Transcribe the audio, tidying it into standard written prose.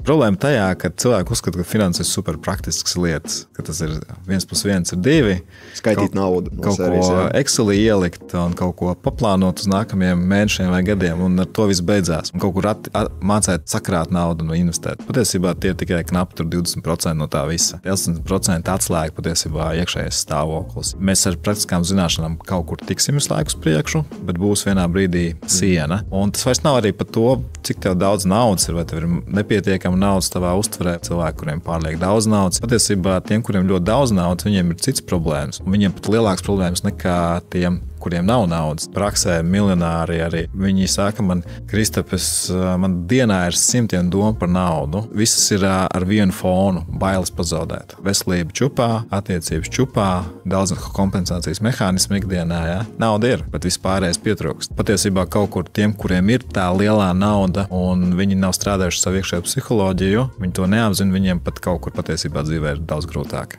Problēma tajā, ka cilvēki uzskata, ka finanses ir super praktisks lietas, ka tas ir 1+1 ir 2. Skaitīt naudu. Kaut ko Excelī ielikt un kaut ko paplānot uz nākamajiem mēnešiem vai gadiem, un ar to viss beidzās. Un kaut kur mācēt sakrāt naudu un investēt. Patiesībā tie ir tikai knapi 20% no tā visa. 80% atslēga patiesībā iekšējais stāvoklis. Mēs ar praktiskām zināšanām kaut kur tiksim visu laiku uz priekšu, bet būs vienā brīdī siena. Un tas vairs nav arī par to, cik tev daudz naudas ir, vai tev ir nepietiekama naudas tavā uztverē. Cilvēki, kuriem pārliek daudz naudas. Patiesībā tiem, kuriem ļoti daudz naudas, viņiem ir cits problēmas. Un viņiem pat lielāks problēmas nekā tiem, kuriem nav naudas. Praksē miljonāri arī. Viņi saka man, Kristapes, man dienā ir 100 domu par naudu. Visas ir ar vienu fonu, bailes pazaudēt. Veselība čupā, attiecības čupā, daudz kompensācijas mehānismu ikdienā. Ja? Nauda ir, bet vispārējais pietrūkst. Patiesībā kaut kur tiem, kuriem ir tā lielā nauda un viņi nav strādājuši savu iekšējo psiholoģiju, viņi to neapzina, viņiem pat kaut kur patiesībā dzīvē ir daudz grūtāk.